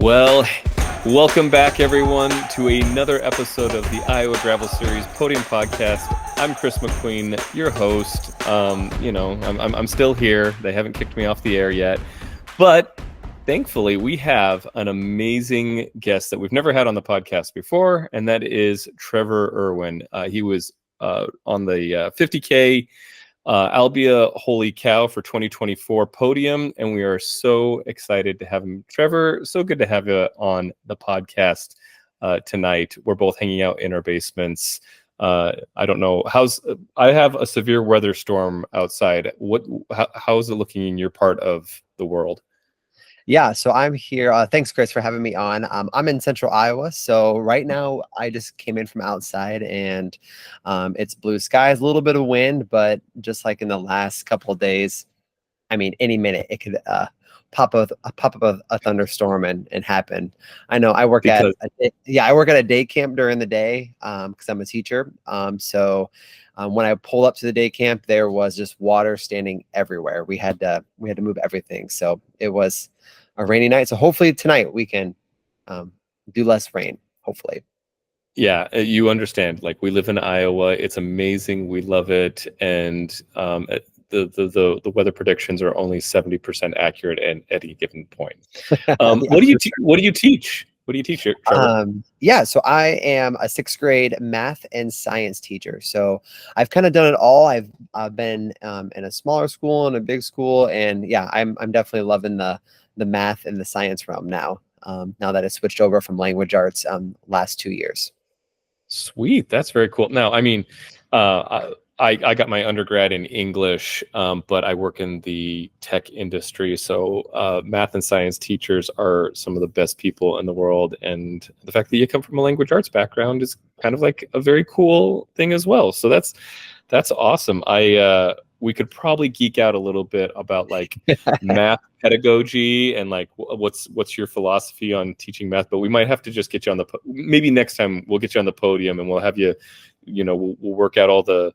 Well, welcome back, everyone, to another episode of the Iowa Gravel Series Podium Podcast. I'm Chris McQueen, your host. I'm still here. They haven't kicked me off the air yet, but thankfully, we have an amazing guest that we've never had on the podcast before, and that is Trevor Irwin. He was on the 50K Albia Holy Cow for 2024 podium, and we are so excited to have him. Trevor, so good to have you on the podcast tonight. We're both hanging out in our basements. I don't know I have a severe weather storm outside. How is it looking in your part of the world? Yeah, so I'm here. Thanks, Chris, for having me on. I'm in central Iowa. So right now I just came in from outside and it's blue skies, a little bit of wind, but just like in the last couple of days, I mean, any minute it could pop up a thunderstorm and happen. I know I work at a day camp during the day because I'm a teacher. When I pulled up to the day camp, there was just water standing everywhere. We had to move everything. So it was a rainy night. So hopefully tonight we can do less rain, hopefully. Yeah, you understand. Like, we live in Iowa. It's amazing. We love it. And the weather predictions are only 70% accurate at any given point. What do you teach? What do you teach, Trevor? So I am a 6th grade math and science teacher. So I've kind of done it all. I've been in a smaller school and a big school, and yeah, I'm definitely loving the math and the science realm now. Now that I switched over from language arts last 2 years. Sweet, that's very cool. Now, I mean, I got my undergrad in English, but I work in the tech industry. So math and science teachers are some of the best people in the world. And the fact that you come from a language arts background is kind of like a very cool thing as well. So that's awesome. We could probably geek out a little bit about like math pedagogy and like what's your philosophy on teaching math, but we might have to just get you on maybe next time we'll get you on the podium and we'll have you, we'll work out all the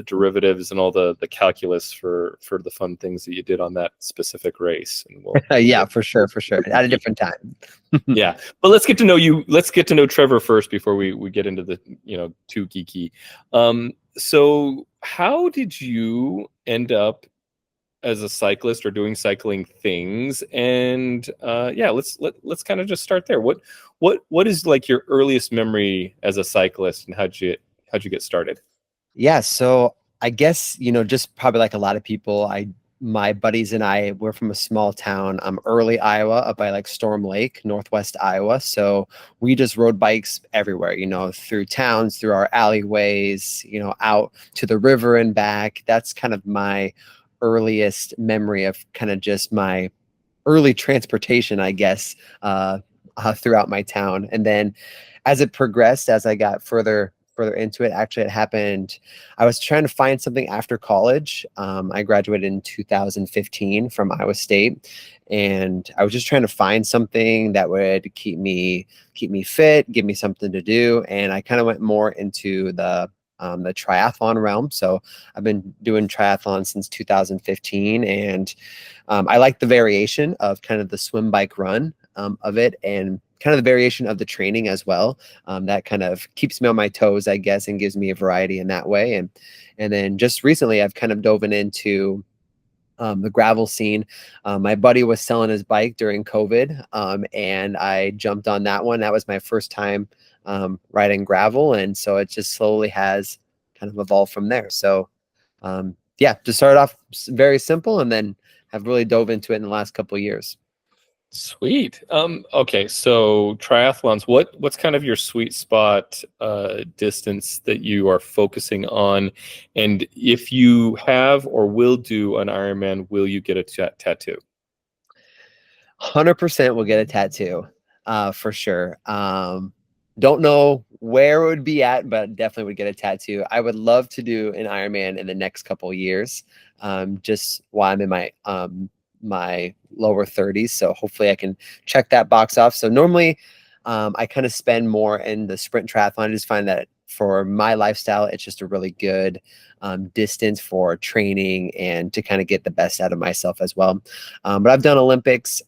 derivatives and all the calculus for the fun things that you did on that specific race. And yeah, for sure. At a different time. Yeah. But let's get to know you. Let's get to know Trevor first before we get into the, too geeky. So how did you end up as a cyclist or doing cycling things? And let's kind of just start there. What is like your earliest memory as a cyclist, and how'd you get started? Yeah, so I guess, just probably like a lot of people, my buddies and I were from a small town, early Iowa, up by like Storm Lake, northwest Iowa. So we just rode bikes everywhere, through towns, through our alleyways, out to the river and back. That's kind of my earliest memory of kind of just my early transportation, I guess, throughout my town. And then as it progressed, as I got further into it, actually it happened, I was trying to find something after college. I graduated in 2015 from Iowa State, and I was just trying to find something that would keep me fit, give me something to do. And I kind of went more into the triathlon realm. So I've been doing triathlon since 2015, and I like the variation of kind of the swim, bike, run of it, and kind of the variation of the training as well. That kind of keeps me on my toes, I guess, and gives me a variety in that way. And then just recently, I've kind of dove into the gravel scene. My buddy was selling his bike during COVID, and I jumped on that one. That was my first time riding gravel, and so it just slowly has kind of evolved from there. So just started off very simple, and then have really dove into it in the last couple of years. Sweet. Okay, so triathlons, what's kind of your sweet spot distance that you are focusing on? And if you have or will do an Ironman, will you get a tattoo? 100% will get a tattoo, for sure. Don't know where it would be at, but definitely would get a tattoo. I would love to do an Ironman in the next couple of years, just while I'm in my lower 30s. So hopefully I can check that box off. So normally I kind of spend more in the sprint triathlon. I just find that for my lifestyle, it's just a really good distance for training and to kind of get the best out of myself as well. But I've done Olympics.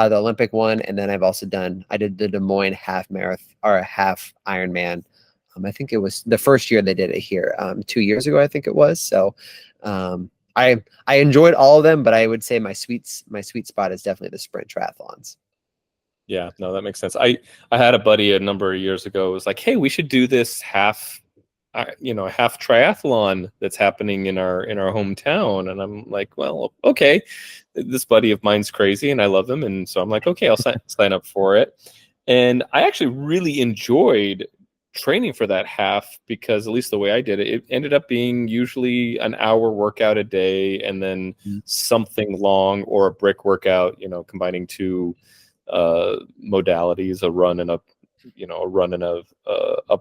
the Olympic one, and then I did the Des Moines half marathon or a half Ironman. I think it was the first year they did it here, 2 years ago, I think it was. So, I enjoyed all of them, but I would say my sweet spot is definitely the sprint triathlons. Yeah, no, that makes sense. I had a buddy a number of years ago who was like, "Hey, we should do this half triathlon that's happening in our hometown." And I'm like, "Well, okay." This buddy of mine's crazy, and I love him, and so I'm like, "Okay, I'll sign up for it." And I actually really enjoyed training for that half because at least the way I did it, it ended up being usually an hour workout a day, and then something long or a brick workout. Combining two modalities, a run and a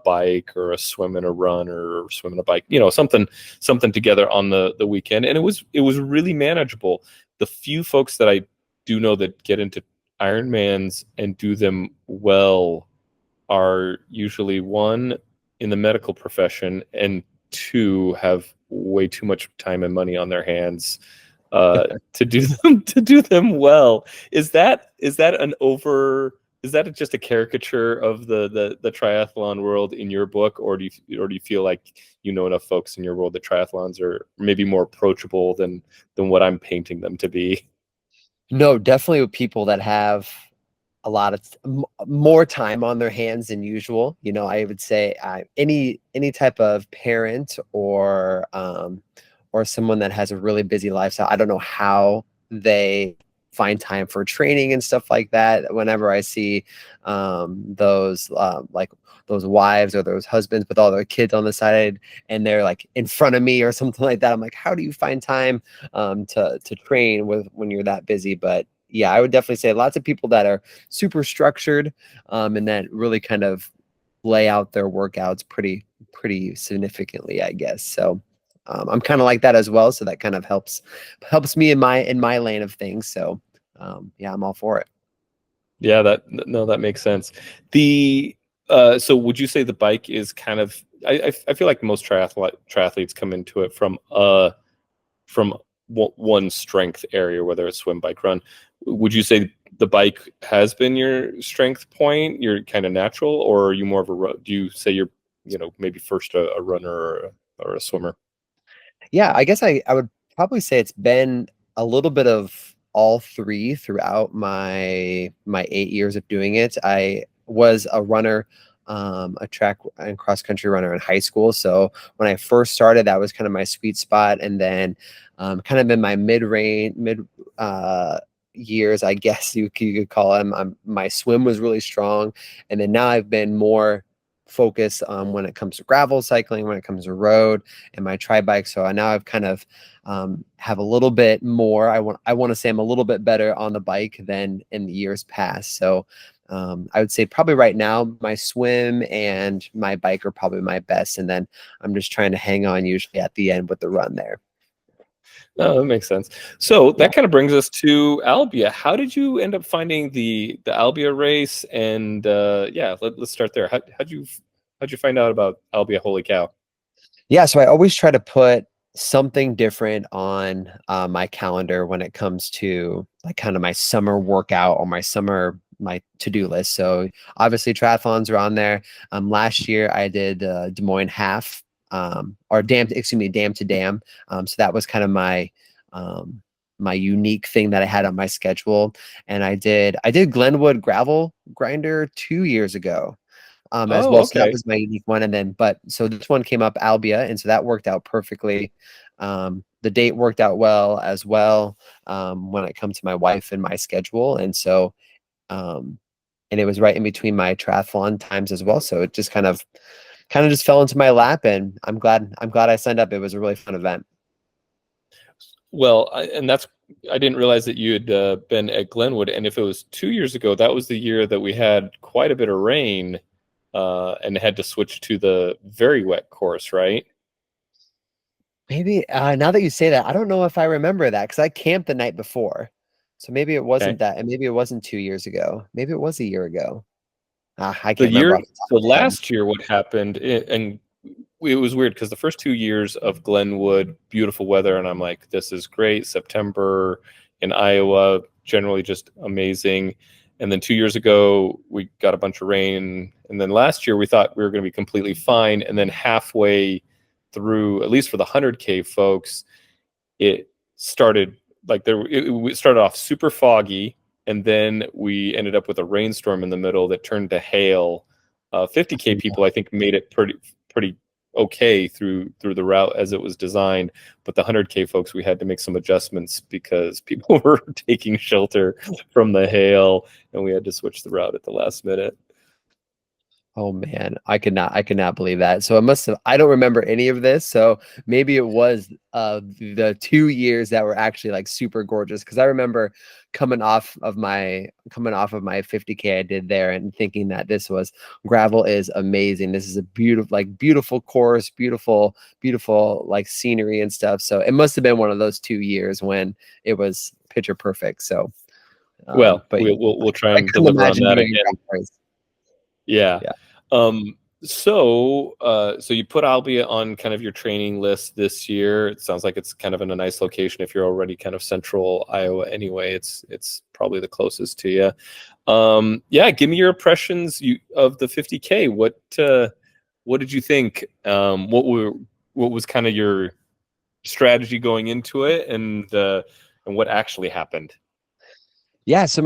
bike, or a swim and a run, or swim and a bike, something together on the weekend. And it was really manageable. The few folks that I do know that get into Ironmans and do them well are usually, one, in the medical profession, and two, have way too much time and money on their hands to do them well. Is that just a caricature of the triathlon world in your book, or do you feel like enough folks in your world that triathlons are maybe more approachable than what I'm painting them to be? No, definitely with people that have a lot of more time on their hands than usual. I would say any type of parent or someone that has a really busy lifestyle. I don't know how they find time for training and stuff like that. Whenever I see those like those wives or those husbands with all their kids on the side and they're like in front of me or something like that, I'm like, how do you find time to train when you're that busy? But yeah, I would definitely say lots of people that are super structured and that really kind of lay out their workouts pretty significantly, I guess. So I'm kind of like that as well. So that kind of helps me in my lane of things. So yeah, I'm all for it. Yeah, that makes sense. So would you say the bike is kind of, I feel like most triathletes come into it from one strength area, whether it's swim, bike, run. Would you say the bike has been your strength point, your kind of natural, or are you more of do you say you're, maybe first a runner or a swimmer? Yeah, I guess I would probably say it's been a little bit of all three throughout my 8 years of doing it. I was a runner, a track and cross country runner in high school. So when I first started, that was kind of my sweet spot. And then kind of in my mid years, I guess you could call them, my swim was really strong. And then now I've been more focused when it comes to gravel cycling, when it comes to road and my tri bike. So now I've kind of have a little bit more. I want to say I'm a little bit better on the bike than in the years past. So I would say probably right now my swim and my bike are probably my best, and then I'm just trying to hang on usually at the end with the run there. Oh, that makes sense. So Yeah. that kind of brings us to Albia. How did you end up finding the Albia race? And yeah, let's start there. How'd you find out about Albia Holy Cow? Yeah, so I always try to put something different on my calendar when it comes to like kind of my summer workout or my to-do list. So obviously triathlons are on there. Last year I did Des Moines half, or dam to dam. So that was kind of my unique thing that I had on my schedule. And I did Glenwood gravel grinder 2 years ago as Oh, well. So that okay. was my unique one. And then, so this one came up Albia, and so that worked out perfectly. The date worked out well as well when it comes to my wife and my schedule, and so and it was right in between my triathlon times as well. So it just kind of just fell into my lap, and I'm glad I signed up. It was a really fun event. Well, I didn't realize that you had been at Glenwood, and if it was 2 years ago, that was the year that we had quite a bit of rain, and had to switch to the very wet course, right? Maybe now that you say that, I don't know if I remember that because I camped the night before. So maybe it Okay. wasn't that, and maybe it wasn't 2 years ago. Maybe it was a year ago. I The can't remember year, off the top so of my head. last year, what happened, and it was weird because the first 2 years of Glenwood, beautiful weather, and I'm like, this is great. September in Iowa, generally just amazing. And then 2 years ago, we got a bunch of rain. And then last year, we thought we were going to be completely fine. And then halfway through, at least for the 100K folks, it started it started off super foggy. And then we ended up with a rainstorm in the middle that turned to hail. 50K people, I think, made it pretty okay through the route as it was designed, but the 100K folks, we had to make some adjustments because people were taking shelter from the hail, and we had to switch the route at the last minute. Oh man, I could not believe that. So it must have, I don't remember any of this. So maybe it was the 2 years that were actually like super gorgeous. Cause I remember coming off of my 50K I did there and thinking that gravel is amazing. This is a beautiful course, beautiful like scenery and stuff. So it must have been one of those 2 years when it was picture perfect. So well, but we'll try and deliver on that again. Yeah. So you put Albia on kind of your training list this year. It sounds like it's kind of in a nice location. If you're already kind of central Iowa anyway, it's probably the closest to you. Yeah, give me your impressions of the 50K. What did you think? What was kind of your strategy going into it, and what actually happened? Yeah, so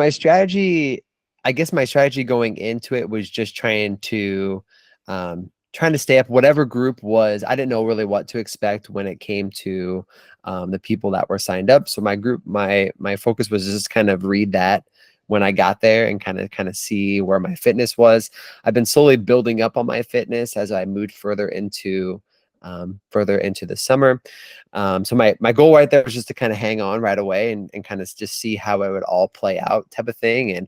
I guess my strategy going into it was just trying to stay up whatever group was. I didn't know really what to expect when it came to the people that were signed up. So my group, my focus was just kind of read that when I got there and kind of see where my fitness was. I've been slowly building up on my fitness as I moved further into the summer. So my goal right there was just to kind of hang on right away and kind of just see how it would all play out type of thing. And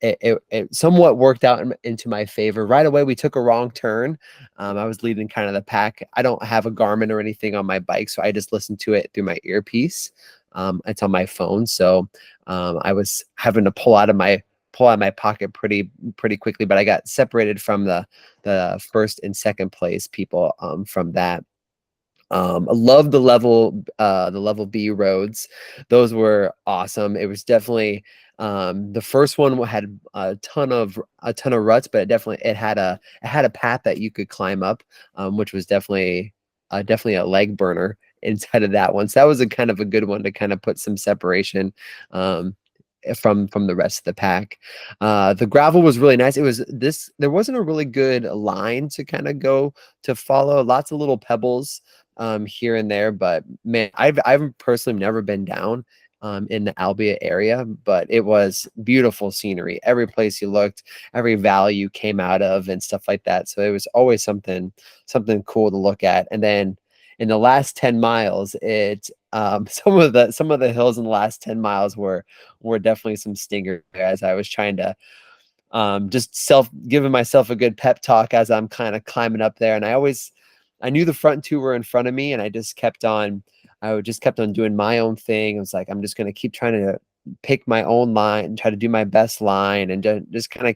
it somewhat worked out into my favor. Right away, we took a wrong turn. I was leading kind of the pack. I don't have a Garmin or anything on my bike, so I just listened to it through my earpiece. It's on my phone, so I was having to pull out of my pocket pretty quickly, but I got separated from the first and second place people from that. I love the level B roads. Those were awesome. It was definitely the first one had a ton of ruts, but it had a path that you could climb up, which was definitely a leg burner inside of that one. So that was a kind of a good one to kind of put some separation from the rest of the pack. The gravel was really nice. There wasn't a really good line to kind of go to follow. Lots of little pebbles here and there, but man, I've personally never been down in the Albia area, but it was beautiful scenery. Every place you looked, every valley you came out of and stuff like that. So it was always something cool to look at. And then in the last 10 miles, some of the hills in the last 10 miles were definitely some stinger as I was trying to just giving myself a good pep talk as I'm kind of climbing up there. And I knew the front two were in front of me, and I just kept on doing my own thing. I was like, I'm just going to keep trying to pick my own line, try to do my best line, and just kind of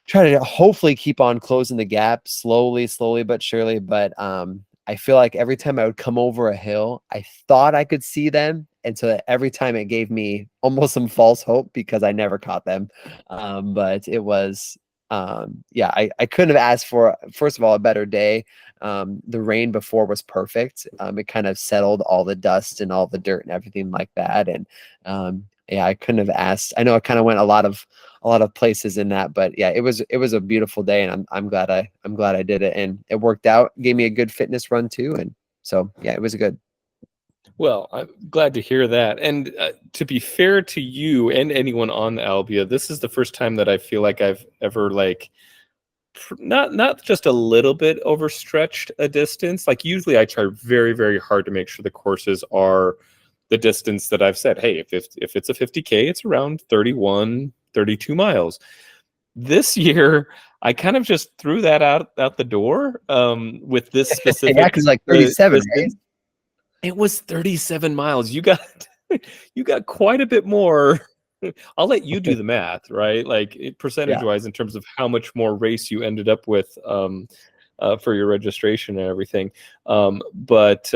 try to hopefully keep on closing the gap slowly but surely. But I feel like every time I would come over a hill, I thought I could see them. And so every time it gave me almost some false hope because I never caught them. But it was, I couldn't have asked for, first of all, a better day. The rain before was perfect. It kind of settled all the dust and all the dirt and everything like that. And I couldn't have asked. I know I kind of went a lot of places in that, but yeah, it was a beautiful day, and I'm glad I did it, and it worked out. Gave me a good fitness run too, and so yeah, it was good. Well, I'm glad to hear that. And to be fair to you and anyone on the Albia, this is the first time that I feel like I've ever not just a little bit overstretched a distance. Like usually I try very, very hard to make sure the courses are the distance that I've said. Hey, if it's a 50K, it's around 31, 32 miles. This year, I kind of just threw that out the door with this specific. Yeah, because like 37, right? It was 37 miles. You got quite a bit more. I'll let you do the math, right? Like percentage-wise, in terms of how much more race you ended up with for your registration and everything. But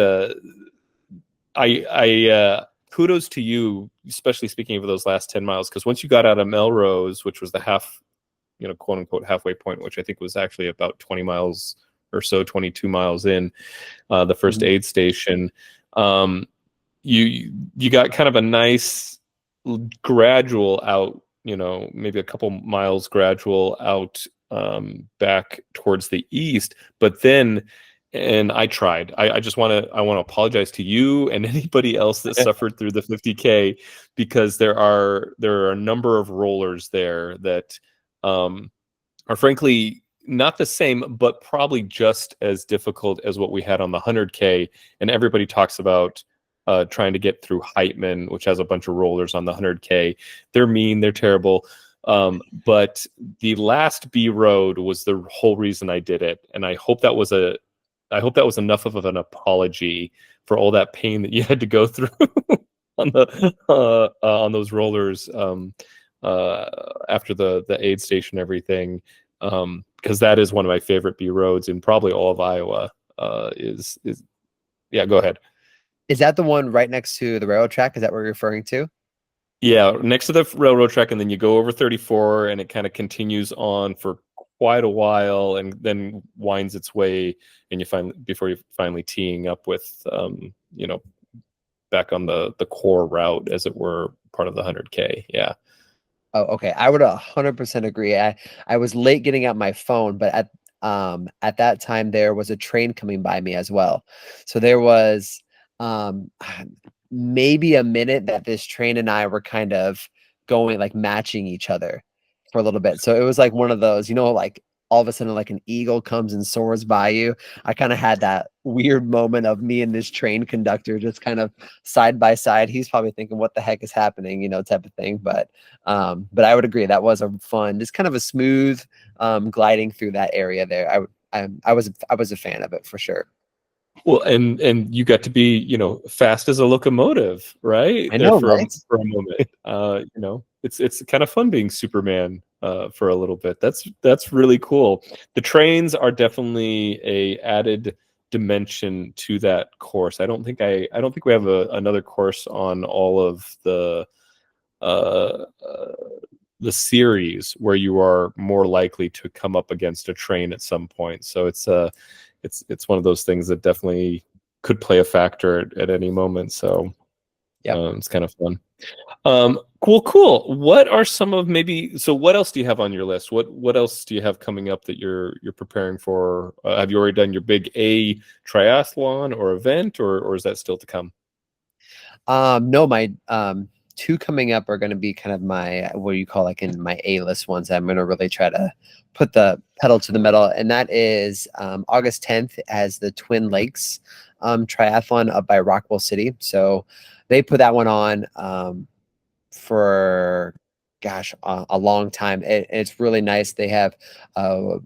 I kudos to you, especially speaking of those last 10 miles, because once you got out of Melrose, which was the half, quote unquote halfway point, which I think was actually about 20 miles or so, 22 miles in, the first aid station, you got kind of a nice gradual out, maybe a couple miles gradual out, back towards the east. But then, and I tried. I want to apologize to you and anybody else that suffered through the 50K, because there are a number of rollers there that are frankly not the same, but probably just as difficult as what we had on the 100K. And everybody talks about trying to get through Heitman, which has a bunch of rollers on the 100K. They're mean, they're terrible. But the last B road was the whole reason I did it. And I hope that was enough of an apology for all that pain that you had to go through on those rollers after the aid station and everything. Because that is one of my favorite B roads in probably all of Iowa. Yeah, go ahead. Is that the one right next to the railroad track? Is that what you're referring to? Yeah, next to the railroad track, and then you go over 34, and it kind of continues on for quite a while, and then winds its way, and before you finally teeing up with, back on the core route, as it were, part of the 100K. Yeah. Oh, okay. I would 100% agree. I was late getting out my phone, but at that time there was a train coming by me as well. So there was maybe a minute that this train and I were kind of going, like, matching each other for a little bit. So it was like one of those, like all of a sudden, like an eagle comes and soars by you. I kind of had that weird moment of me and this train conductor just kind of side by side. He's probably thinking, what the heck is happening, type of thing. But I would agree that was a fun, just kind of a smooth gliding through that area there. I was a fan of it for sure. Well, and you got to be, fast as a locomotive, right? I know, there right? for a moment. It's kind of fun being Superman for a little bit. That's really cool. The trains are definitely a added dimension to that course. I don't think we have another course on all of the series where you are more likely to come up against a train at some point. So it's one of those things that definitely could play a factor at any moment. So yeah, it's kind of fun. Cool. What are some of what else do you have on your list? What else do you have coming up that you're preparing for? Have you already done your big A triathlon or event, or is that still to come? No, my two coming up are going to be kind of my, what you call, like, in my A-list ones. I'm going to really try to put the pedal to the metal, and that is August 10th as the Twin Lakes triathlon up by Rockwell City. So they put that one on for a long time. It's really nice. They have a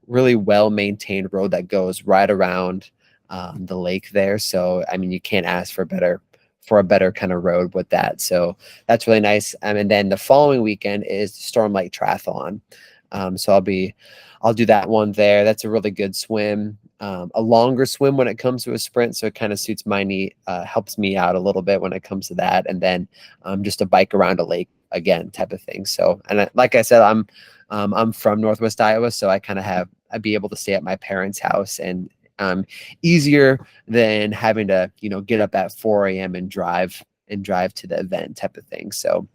really well-maintained road that goes right around the lake there. So I mean, you can't ask for a better kind of road with that. So that's really nice. And then the following weekend is the Storm Lake Triathlon. So I'll do that one there. That's a really good swim, a longer swim when it comes to a sprint. So it kind of suits my knee, helps me out a little bit when it comes to that. And then just a bike around a lake again type of thing. So, and like I said, I'm from Northwest Iowa, so I'd be able to stay at my parents' house, and easier than having to, get up at 4 a.m. and drive to the event type of thing. So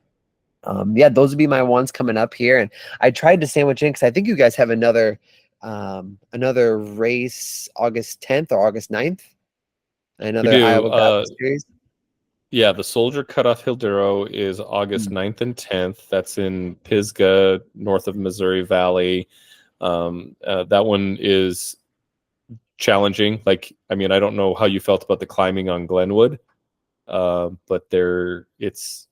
yeah, those would be my ones coming up here. And I tried to sandwich in, because I think you guys have another race August 10th or August 9th. Another Iowa Gravel Series. Yeah, the Soldier Cutoff Hilduro is August 9th and 10th. That's in Pisgah, north of Missouri Valley. That one is challenging. Like, I mean, I don't know how you felt about the climbing on Glenwood, but it's,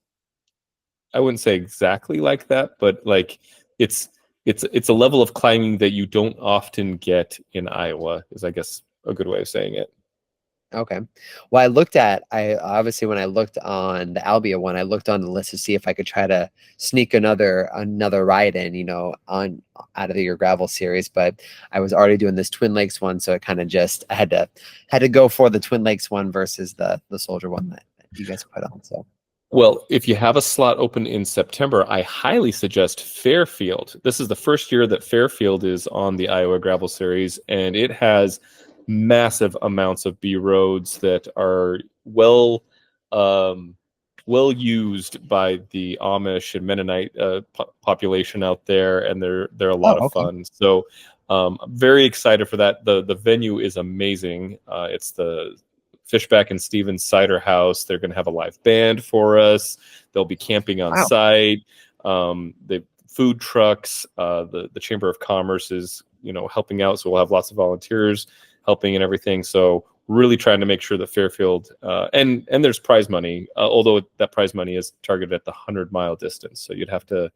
I wouldn't say exactly like that, but like it's a level of climbing that you don't often get in Iowa, is I guess a good way of saying it. Okay. Well, I obviously, when I looked on the Albia one, I looked on the list to see if I could try to sneak another ride in, out of your gravel series, but I was already doing this Twin Lakes one. So it kind of I had to go for the Twin Lakes one versus the Soldier one you guys put on. So Well, if you have a slot open in September, I highly suggest Fairfield. This is the first year that Fairfield is on the Iowa Gravel Series, and it has massive amounts of B roads that are um, well used by the Amish and Mennonite population out there, and they're a lot of okay. fun. So I'm very excited for that. The venue is amazing. It's the Fishback and Stevens Cider House. They're going to have a live band for us. They'll be camping on Wow. site. The food trucks. The Chamber of Commerce is helping out, so we'll have lots of volunteers helping and everything. So really trying to make sure that Fairfield and there's prize money, although that prize money is targeted at the 100-mile distance. So you'd have to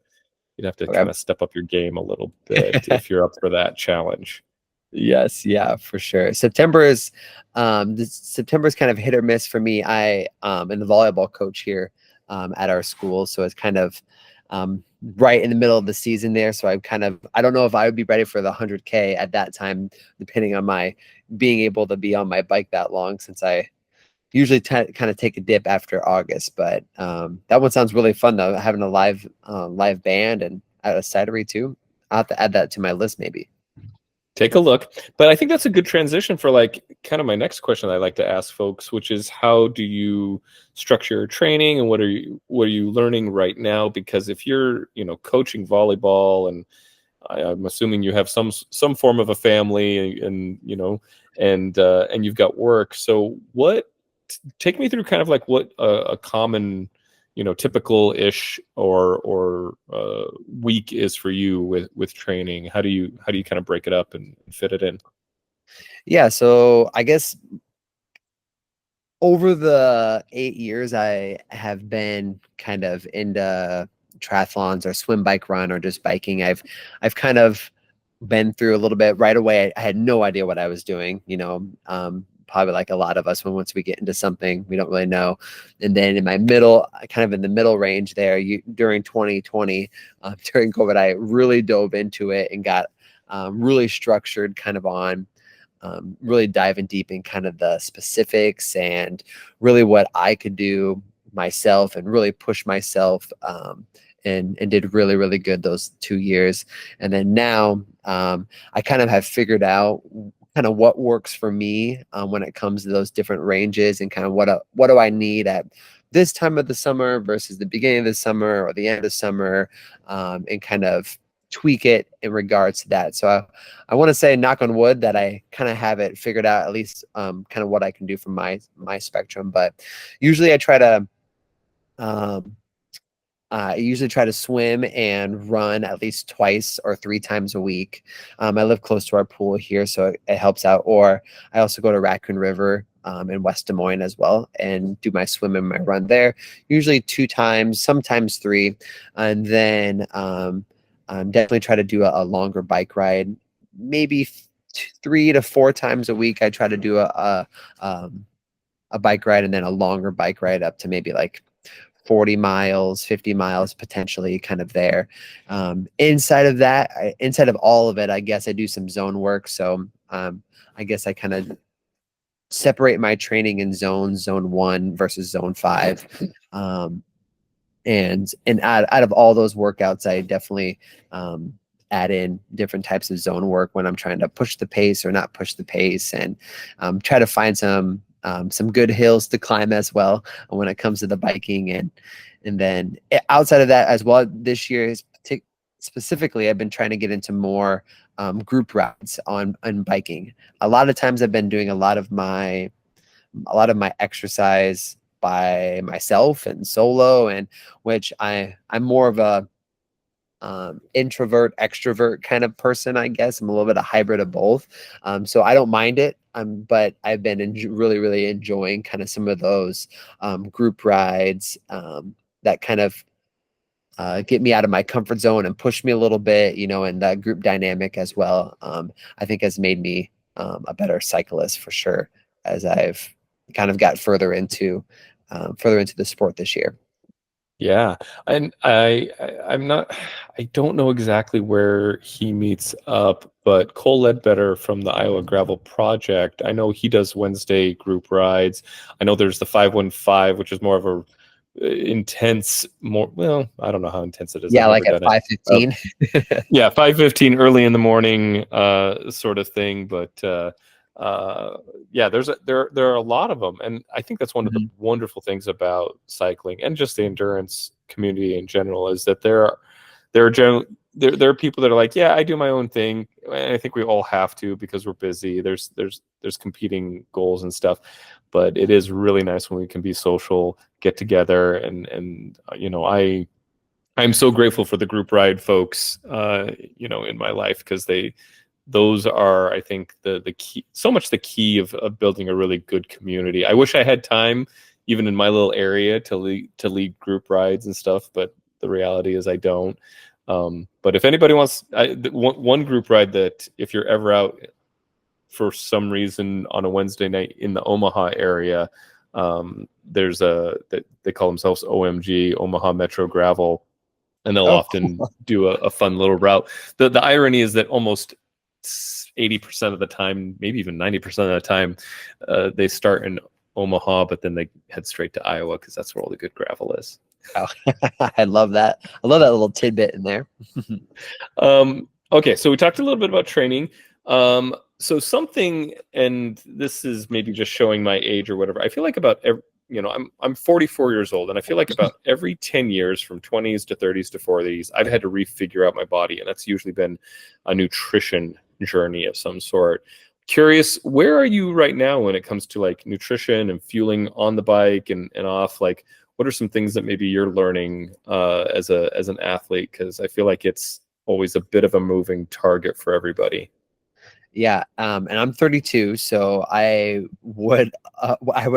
Okay. kind of step up your game a little bit if you're up for that challenge. Yes, yeah, for sure. September's kind of hit or miss for me. I am the volleyball coach here at our school, so it's kind of right in the middle of the season there. So I don't know if I would be ready for the 100K at that time, depending on my being able to be on my bike that long, since I usually kind of take a dip after August. But that one sounds really fun though, having a live band and at a cidery too. I'll have to add that to my list maybe. Take a look. But I think that's a good transition for like kind of my next question I like to ask folks, which is how do you structure your training and what are you learning right now? Because if you're, coaching volleyball, and I'm assuming you have some form of a family and you've got work. So take me through kind of like what a common typical-ish or week is for you with training. How do you kind of break it up and fit it in? Yeah, so I guess over the 8 years I have been kind of into triathlons or swim, bike, run, or just biking. I've kind of been through a little bit right away. I had no idea what I was doing, probably like a lot of us, when once we get into something, we don't really know. And then in the middle range there, during 2020, during COVID, I really dove into it and got really structured kind of on really diving deep in kind of the specifics and really what I could do myself and really push myself and did really, really good those 2 years. And then now I kind of have figured out kind of what works for me when it comes to those different ranges and kind of what do I need at this time of the summer versus the beginning of the summer or the end of summer, and kind of tweak it in regards to that. So I want to say, knock on wood, that I kind of have it figured out, at least kind of what I can do from my spectrum. But usually I try to swim and run at least twice or 3 times a week. I live close to our pool here, so it helps out. Or I also go to Raccoon River in West Des Moines as well and do my swim and my run there, usually 2 times, sometimes 3. And then definitely try to do a longer bike ride, maybe 3 to 4 times a week. I try to do a bike ride and then a longer bike ride up to maybe like 40 miles, 50 miles potentially, kind of there. Inside of all of it, I guess I do some zone work. So I guess I kind of separate my training in zones, zone 1 versus zone 5. And out of all those workouts, I definitely add in different types of zone work when I'm trying to push the pace or not push the pace, and try to find some good hills to climb as well when it comes to the biking. And then outside of that as well, this year specifically, I've been trying to get into more group rides on biking. A lot of times I've been doing a lot of my exercise by myself and solo, and which I'm more of a introvert extrovert kind of person, I guess. I'm a little bit a hybrid of both, so I don't mind it, but I've been really, really enjoying kind of some of those group rides that kind of get me out of my comfort zone and push me a little bit, and that group dynamic as well, I think has made me a better cyclist for sure, as I've kind of got further into the sport this year. Yeah, and I'm not, I don't know exactly where he meets up, but Cole Ledbetter from the Iowa Gravel Project, I know he does Wednesday group rides. I know there's the 515, which is more of a intense, more, well, I don't know how intense it is. I've Yeah, never like at done it. 5:15. Yeah, 5:15 early in the morning, sort of thing. But yeah, there are a lot of them, and I think that's one of the Mhm. wonderful things about cycling and just the endurance community in general is that there are people that are like, yeah, I do my own thing, and I think we all have to because we're busy. There's competing goals and stuff, but it is really nice when we can be social, get together, and I'm so grateful for the group ride folks, in my life because those are, I think, the key, so much the key of building a really good community. I wish I had time, even in my little area, to lead group rides and stuff, but the reality is I don't. But if anybody wants, one group ride that if you're ever out for some reason on a Wednesday night in the Omaha area, there's that they call themselves OMG, Omaha Metro Gravel, and they'll Oh, often do a fun little route. The irony is that almost 80% of the time, maybe even 90% of the time, they start in Omaha, but then they head straight to Iowa because that's where all the good gravel is. wow. I love that. I love that little tidbit in there. Okay, so we talked a little bit about training. So something, and this is maybe just showing my age or whatever. I feel like about every, I'm 44 years old, and I feel like about every 10 years, from 20s to 30s to 40s, I've had to refigure out my body, and that's usually been a nutrition journey of some sort. Curious, where are you right now when it comes to like nutrition and fueling on the bike and off? Like, what are some things that maybe you're learning as an athlete? Because I feel like it's always a bit of a moving target for everybody. Yeah, and I'm 32, so I would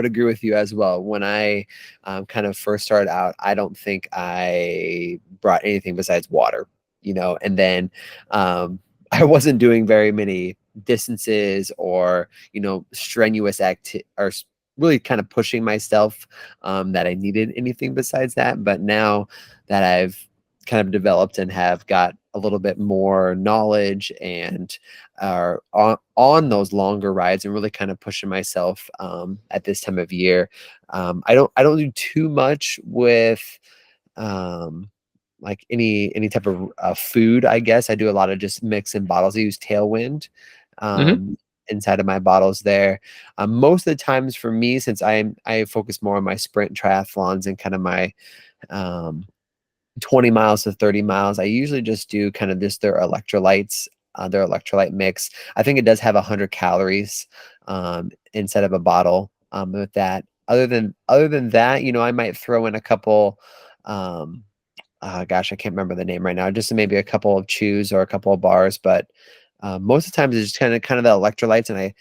agree with you as well. When I kind of first started out, I don't think I brought anything besides water, and then I wasn't doing very many distances or strenuous really kind of pushing myself that I needed anything besides that. But now that I've kind of developed and have got a little bit more knowledge and are on those longer rides and really kind of pushing myself at this time of year. I don't do too much with like any type of food. I guess I do a lot of just mix in bottles. I use Tailwind Hmm. inside of my bottles there. Most of the times for me, since I focus more on my sprint triathlons and kind of my um, 20 miles to 30 miles. I usually just do kind of just their electrolyte mix. I think it does have 100 calories inside of a bottle with that. Other than that, I might throw in a couple, gosh, I can't remember the name right now, just maybe a couple of chews or a couple of bars. But most of the times it's just kind of the electrolytes. And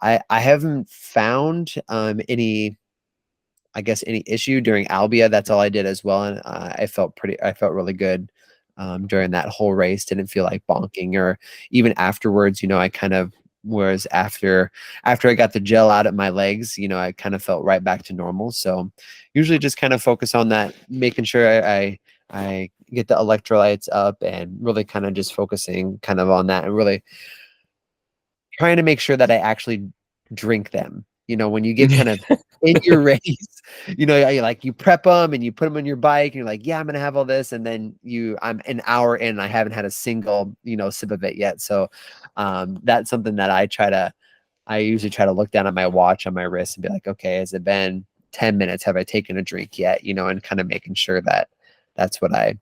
I haven't found any, I guess, any issue during Albia. That's all I did as well, and I felt really good during that whole race. Didn't feel like bonking, or even afterwards. I kind of whereas after I got the gel out of my legs, I kind of felt right back to normal. So usually just kind of focus on that, making sure I get the electrolytes up and really kind of just focusing kind of on that and really trying to make sure that I actually drink them. When you get kind of in your race, you prep them and you put them on your bike and you're like, yeah, I'm gonna have all this, and then I'm an hour in and I haven't had a single sip of it yet. So that's something that I usually try to look down at my watch on my wrist and be like, okay, has it been 10 minutes? Have I taken a drink yet? And kind of making sure that that's what I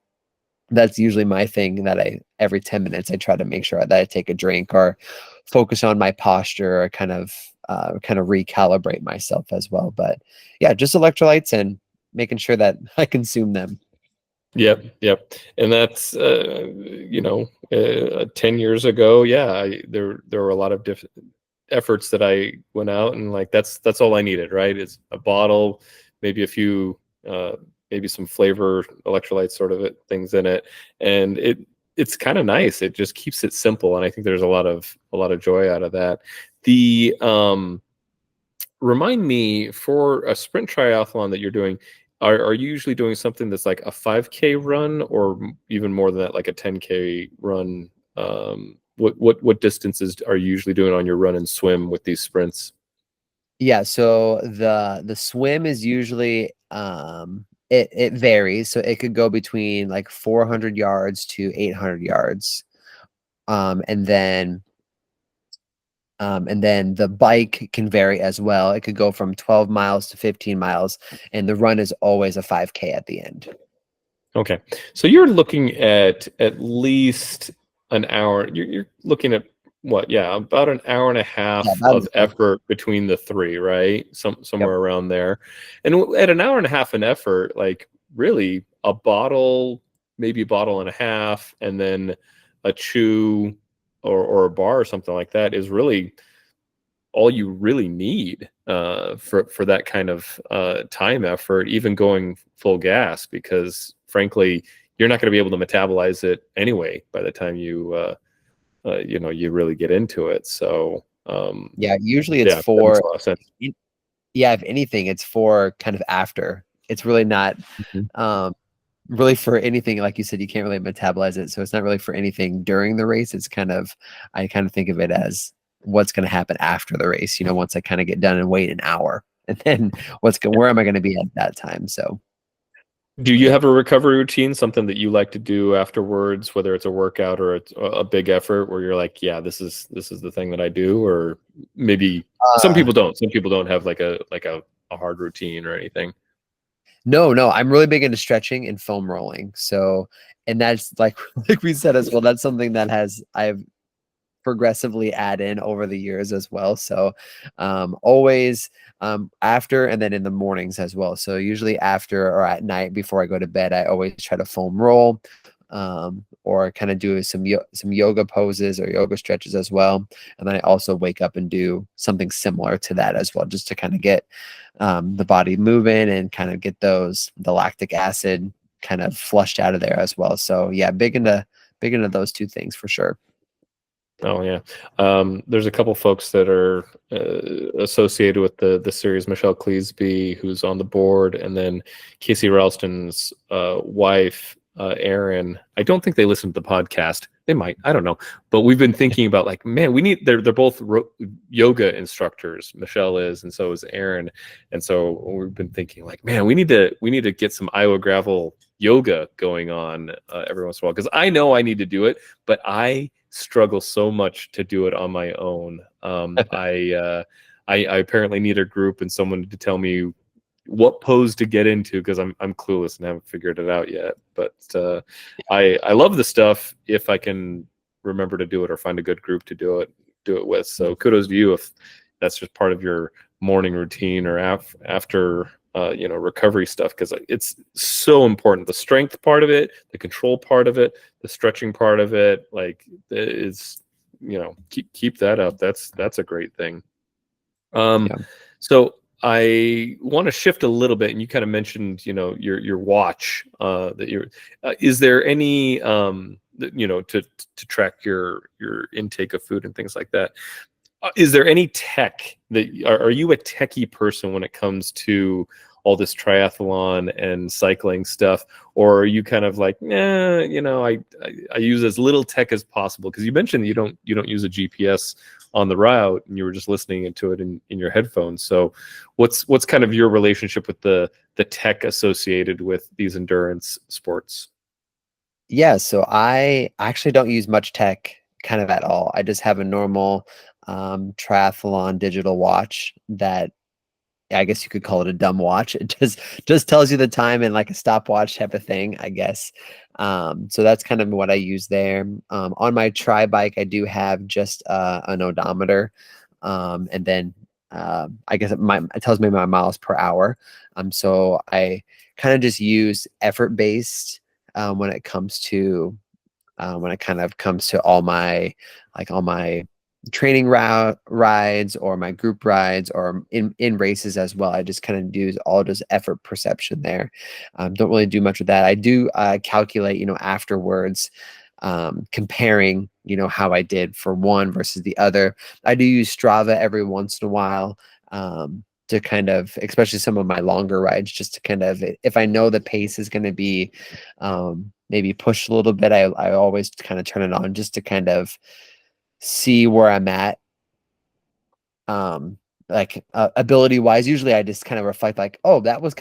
that's usually my thing, that every 10 minutes I try to make sure that I take a drink or focus on my posture or kind of recalibrate myself as well. But yeah, just electrolytes and making sure that I consume them. Yep. And that's 10 years ago, yeah, there were a lot of different efforts that I went out and like that's all I needed, right? It's a bottle, maybe a few maybe some flavor electrolyte sort of things in it, and it's kind of nice. It just keeps it simple, and I think there's a lot of joy out of that. The Remind me, for a sprint triathlon that you're doing, are you usually doing something that's like a 5K run, or even more than that, like a 10K run? What distances are you usually doing on your run and swim with these sprints? Yeah, so the swim is usually it varies. So it could go between like 400 yards to 800 yards. Um and then and then the bike can vary as well. It could go from 12 miles to 15 miles, and the run is always a 5K at the end. Okay, so you're looking at least an hour. You're looking at what? Yeah, about an hour and a Yeah, half about of an hour. effort between the three, right? Yep. Somewhere around there. And at an hour and a half an effort, like really a bottle, maybe a bottle and a half, and then a chew or a bar or something like that is really all you really need for that kind of time effort, even going full gas, because frankly, you're not going to be able to metabolize it anyway by the time you really get into it. So Yeah, usually it's yeah, that makes for, a lot of sense. yeah, if anything, it's for kind of after. It's really not Mhm. um really for anything. Like you said, you can't really metabolize it, so it's not really for anything during the race. It's kind of, I kind of think of it as what's going to happen after the race, once I kind of get done and wait an hour, and then where am I going to be at that time? So Do you have a recovery routine, something that you like to do afterwards, whether it's a workout or it's a big effort, where you're like, yeah, this is the thing that I do? Or maybe some uh people don't. Some people don't have like a hard routine or anything. no, I'm really big into stretching and foam rolling. So, and that's like like we said as well, that's something that has I've progressively add in over the years as well. So always after, and then in the mornings as well. So usually after or at night before I go to bed, I always try to foam roll, or kind of do some yoga poses or yoga stretches as well. And then I also wake up and do something similar to that as well, just to kind of get the body moving and kind of get the lactic acid kind of flushed out of there as well. So yeah, big into those two things for sure. Oh yeah, there's a couple folks that are associated with the series. Michelle Cleesby, who's on the board, and then Casey Ralston's wife, Erin. I don't think they listen to the podcast. They might. I don't know. But we've been thinking about like, man, we need. They're both yoga instructors. Michelle is, and so is Erin. And so we've been thinking like, man, we need to get some Iowa gravel yoga going on every once in a while, because I know I need to do it, but I struggle so much to do it on my own. I apparently need a group and someone to tell me what pose to get into, because I'm clueless and haven't figured it out yet. But I love the stuff if I can remember to do it or find a good group to do it with. So kudos to you if that's just part of your morning routine or after recovery stuff, because it's so important. The strength part of it, the control part of it, the stretching part of it, like is keep that up. That's a great thing. Yeah. So I want to shift a little bit, and you kind of mentioned your watch, that you're is there any to track your intake of food and things like that. Is there any tech that are you a techie person when it comes to all this triathlon and cycling stuff, or are you kind of like, I use as little tech as possible? Because you mentioned you don't use a GPS on the route, and you were just listening to it in your headphones. So, what's kind of your relationship with the tech associated with these endurance sports? Yeah, so I actually don't use much tech kind of at all. I just have a normal triathlon digital watch that I guess you could call it a dumb watch. It just tells you the time and like a stopwatch type of thing, I guess. So that's kind of what I use there. On my tri bike, I do have just an odometer, and then I guess it tells me my miles per hour. So I kind of just use effort based when it comes to when it kind of comes to all my training route rides or my group rides or in races as well. I just kind of do all just effort perception there. Don't really do much with that. I do calculate, afterwards, comparing, how I did for one versus the other. I do use Strava every once in a while. to kind of, especially some of my longer rides, just to kind of, if I know the pace is going to be maybe pushed a little bit, I always kind of turn it on just to kind of see where I'm at. Like ability wise, usually I just kind of reflect like, oh, that was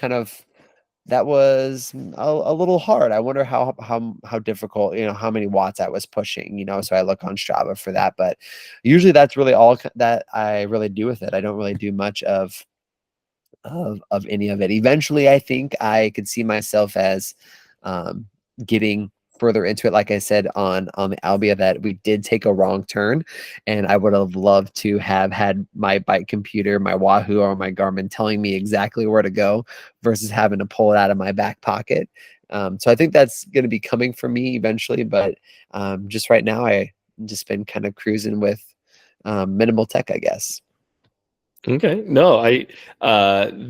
a little hard. I wonder how difficult, how many watts I was pushing, so I look on Strava for that. But usually that's really all that I really do with it. I don't really do much of any of it. Eventually, I think I could see myself as um, getting further into it. Like I said on the Albia, that we did take a wrong turn, and I would have loved to have had my bike computer, my Wahoo or my Garmin telling me exactly where to go versus having to pull it out of my back pocket. So I think that's going to be coming for me eventually, but just right now, I just been kind of cruising with minimal tech, I guess. Okay. No, I'm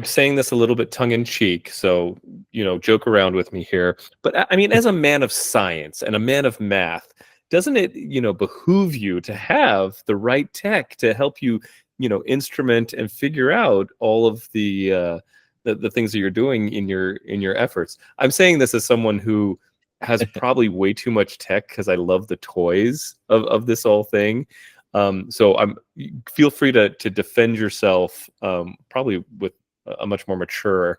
saying this a little bit tongue in cheek, so joke around with me here. But I mean, as a man of science and a man of math, doesn't it, behoove you to have the right tech to help you, instrument and figure out all of the things that you're doing in your efforts? I'm saying this as someone who has probably way too much tech because I love the toys of this whole thing. So feel free to defend yourself, probably with a much more mature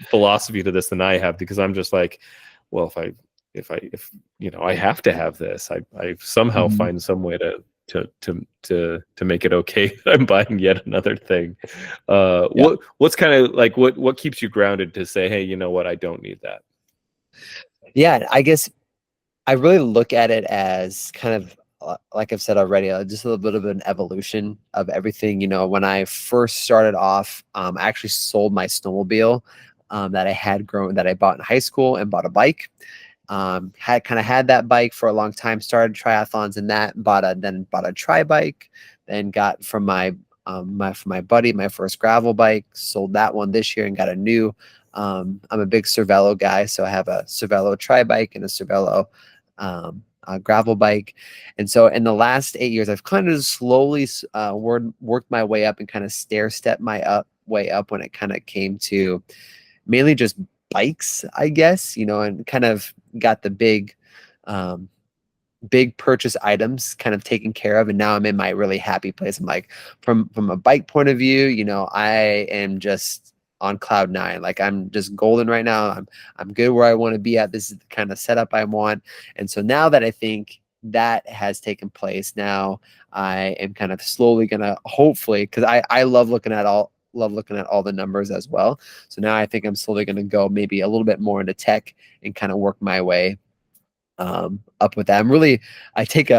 philosophy to this than I have, because I'm just like, well, if I have to have this, I somehow Mhm. find some way to make it okay that I'm buying yet another thing. Yeah. What's kind of like what keeps you grounded to say, hey, you know what, I don't need that? Yeah, I guess I really look at it as kind of like I've said already, just a little bit of an evolution of everything. When I first started off, I actually sold my snowmobile that I had grown, that I bought in high school, and bought a bike. Had that bike for a long time. Started triathlons in that. Then bought a tri bike. Then got from from my buddy my first gravel bike. Sold that one this year and got a new. I'm a big Cervelo guy, so I have a Cervelo tri bike and a Cervelo a gravel bike. And so in the last 8 years, I've kind of slowly worked my way up and kind of stair step my way up when it kind of came to mainly just bikes, I guess, and kind of got the um, big purchase items kind of taken care of. And now I'm in my really happy place. I'm like, from a bike point of view, I am just on cloud nine. Like, I'm just golden right now. I'm good where I want to be at. This is the kind of setup I want. And so now that I think that has taken place, now I am kind of slowly gonna, hopefully, because I love looking at all the numbers as well. So now I think I'm slowly going to go maybe a little bit more into tech and kind of work my way up with that.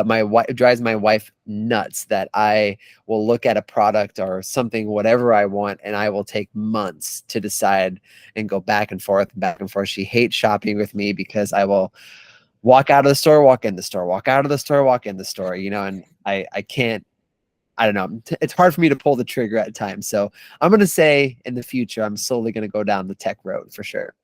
My wife drives my wife nuts that I will look at a product or something, whatever I want, and I will take months to decide and go back and forth, back and forth. She hates shopping with me because I will walk out of the store, walk in the store, walk out of the store, walk in the store, and I can't, I don't know. It's hard for me to pull the trigger at times. So I'm going to say in the future, I'm slowly going to go down the tech road for sure.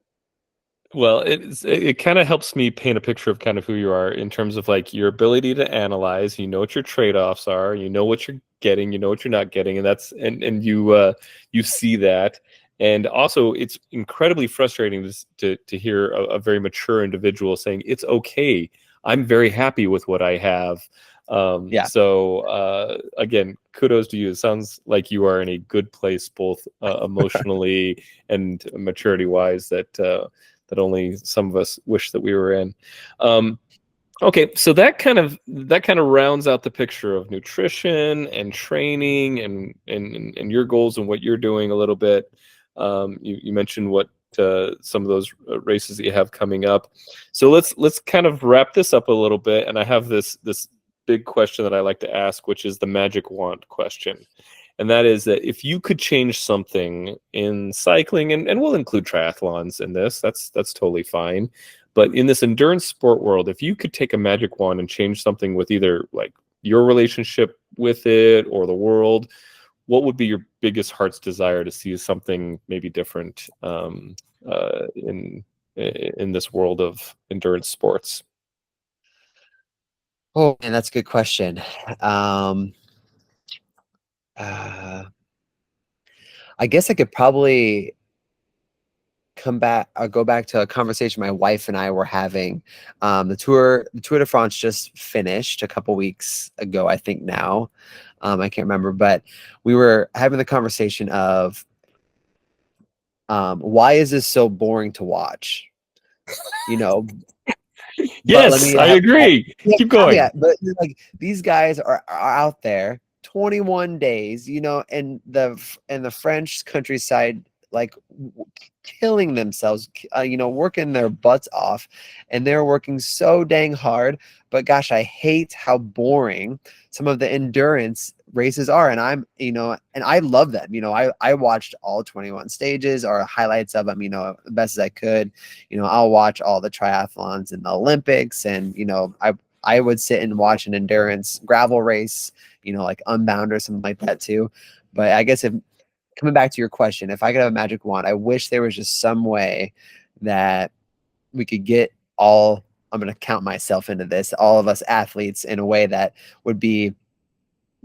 Well, it kind of helps me paint a picture of kind of who you are in terms of like your ability to analyze. You know what your trade-offs are. You know what you're getting. You know what you're not getting, and you see that. And also, it's incredibly frustrating to hear a very mature individual saying it's okay. I'm very happy with what I have. Yeah. So again, kudos to you. It sounds like you are in a good place, both emotionally and maturity wise, that only some of us wish that we were in. Okay, so that kind of rounds out the picture of nutrition and training and your goals and what you're doing a little bit. You mentioned what some of those races that you have coming up. So let's kind of wrap this up a little bit. And I have this big question that I like to ask, which is the magic wand question. And that is that if you could change something in cycling, and we'll include triathlons in this, that's totally fine. But in this endurance sport world, if you could take a magic wand and change something with either like your relationship with it or the world, what would be your biggest heart's desire to see something maybe different in this world of endurance sports? Oh, and that's a good question. I guess I could probably go back to a conversation my wife and I were having. The Tour de France just finished a couple weeks ago, I think now. I can't remember, but we were having the conversation of why is this so boring to watch? You know, but let Yes, me I have agree. yeah, Keep going. caveat. But like these guys are out there 21 days, and the French countryside, like killing themselves, working their butts off, and they're working so dang hard. But gosh, I hate how boring some of the endurance races are. And and I love them. I watched all 21 stages or highlights of them, the best as I could. I'll watch all the triathlons and the Olympics, and I would sit and watch an endurance gravel race, like Unbound or something like that too. But I guess if coming back to your question, if I could have a magic wand, I wish there was just some way that we could get I'm going to count myself into this, all of us athletes, in a way that would be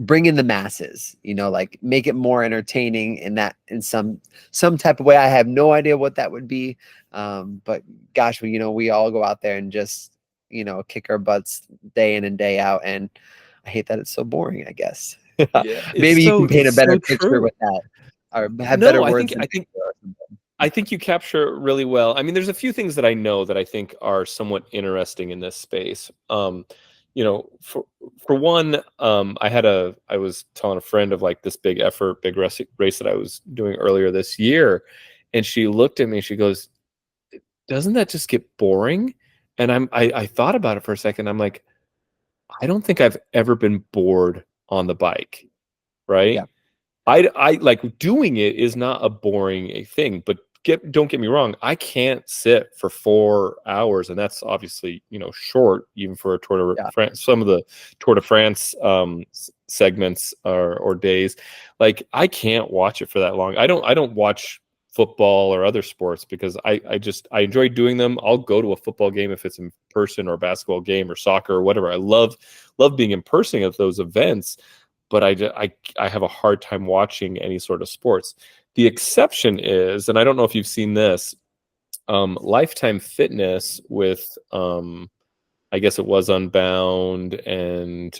bring in the masses, like make it more entertaining in some type of way. I have no idea what that would be. But gosh, we all go out there and just, kick our butts day in and day out. And I hate that it's so boring, I guess. Yeah, Maybe you can paint a it's better so picture true. with that, or have better No, I words think than I think or something. I think you capture it really well. I mean, there's a few things that I know that I think are somewhat interesting in this space. For one, I was telling a friend of like this big race that I was doing earlier this year, and she looked at me and she goes, "Doesn't that just get boring?" And I thought about it for a second. I'm like, I don't think I've ever been bored on the bike, right? Yeah. I like doing it is not a boring thing, but don't get me wrong, I can't sit for 4 hours, and that's obviously short even for a Tour de Yeah. France. Some of the Tour de France segments or days, like I can't watch it for that long. I don't watch football or other sports because I enjoy doing them. I'll go to a football game if it's in person, or a basketball game or soccer or whatever. I love being in person at those events, but I have a hard time watching any sort of sports. The exception is, and I don't know if you've seen this, Lifetime Fitness with I guess it was Unbound and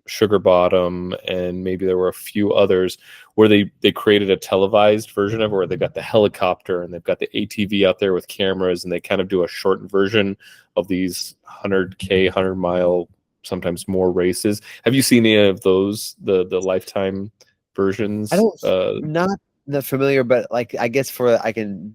Sugar Bottom, and maybe there were a few others where they created a televised version of it, where they've got the helicopter and they've got the ATV out there with cameras, and they kind of do a shortened version of these 100K, 100-mile, sometimes more races. Have you seen any of those, the Lifetime I versions? don't, not that familiar, but like, I guess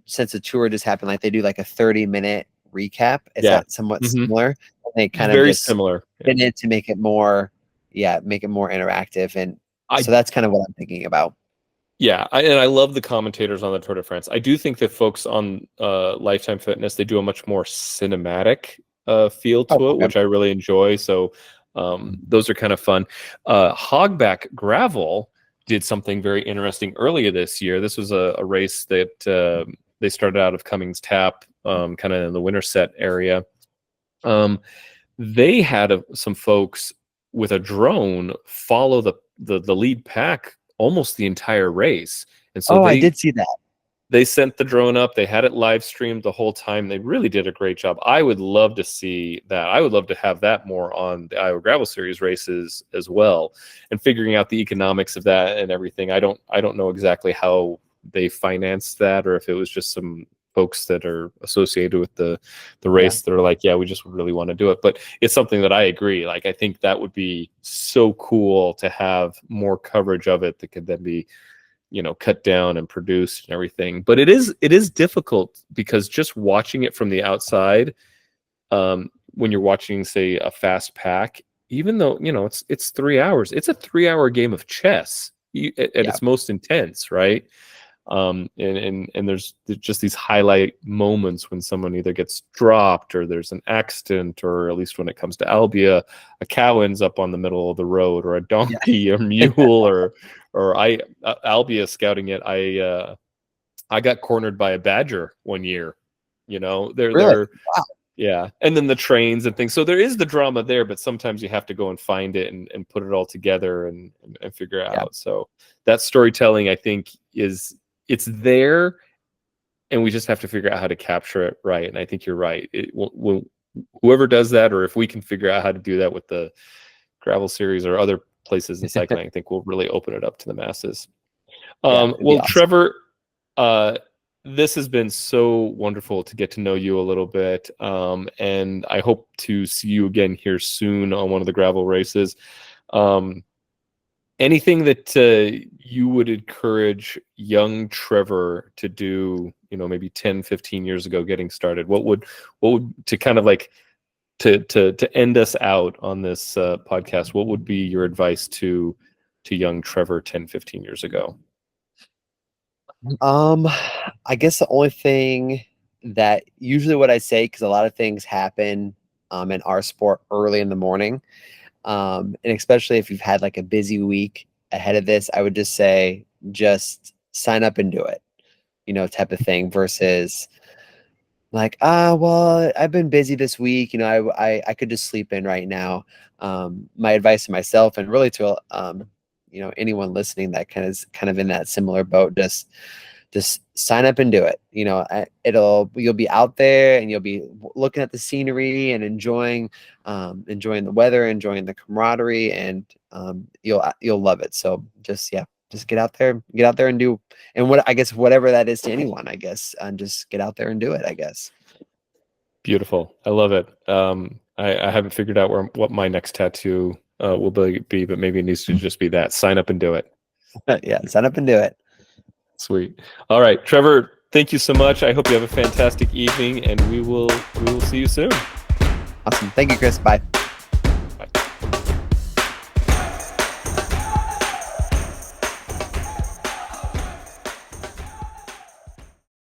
since the tour just happened, like they do like a 30-minute recap. Is Yeah. that somewhat Hmm. similar? And they kind of Very just similar. spin it to make it more, make it more interactive. And I so that's kind of what I'm thinking about. Yeah, and I love the commentators on the Tour de France. I do think that folks on Lifetime Fitness, they do a much more cinematic feel Oh, to it, okay. which I really enjoy. So those are kind of fun. Hogback Gravel did something very interesting earlier this year. This was a race that they started out of Cummings Tap, kind of in the Winterset area. They had some folks with a drone follow the lead pack almost the entire race. And so Oh, I did see that. they sent the drone up, they had it live streamed the whole time. They really did a great job. I would love to see that. I would love to have that more on the Iowa Gravel Series races as well, and figuring out the economics of that and everything. I don't know exactly how they financed that, or if it was just some folks that are associated with the race that are like, yeah, we just really want to do it. But it's something that I agree. Like, I think that would be so cool to have more coverage of it that could then be cut down and produced and everything. But it is difficult, because just watching it from the outside, when you're watching, say, a fast pack, even though it's 3 hours, it's a 3-hour game of chess at its most intense, right? And there's just these highlight moments when someone either gets dropped, or there's an accident, or at least when it comes to Albia, a cow ends up on the middle of the road, or a donkey, or mule, or Albia scouting it. I got cornered by a badger one year. Really? They're Wow. Yeah. And then the trains and things. So there is the drama there, but sometimes you have to go and find it and put it all together and figure it out. So that storytelling, I think, it's there, and we just have to figure out how to capture it right. And I think you're right. Whoever does that, or if we can figure out how to do that with the gravel series or other places in cycling, I think we'll really open it up to the masses. Well, awesome. Trevor, this has been so wonderful to get to know you a little bit. And I hope to see you again here soon on one of the gravel races. Anything that you would encourage young Trevor to do, maybe 10, 15 years ago getting started? What would to kind of like to end us out on this podcast, what would be your advice to young Trevor 10, 15 years ago? I guess the only thing that usually what I say, because a lot of things happen in our sport early in the morning, and especially if you've had like a busy week ahead of this, I would just say just sign up and do it, type of thing, versus like, well, I've been busy this week, I could just sleep in right now. My advice to myself, and really to anyone listening that is kind of in that similar boat, just sign up and do it. You'll be out there and you'll be looking at the scenery and enjoying the weather, enjoying the camaraderie, and you'll love it. So just get out there and do, and whatever that is to anyone, and just get out there and do it, I guess. Beautiful. I love it. I haven't figured out what my next tattoo will be, but maybe it needs to just be that: sign up and do it. Yeah, sign up and do it. Sweet. All right, Trevor, thank you so much. I hope you have a fantastic evening, and we will see you soon. Awesome. Thank you, Chris. Bye.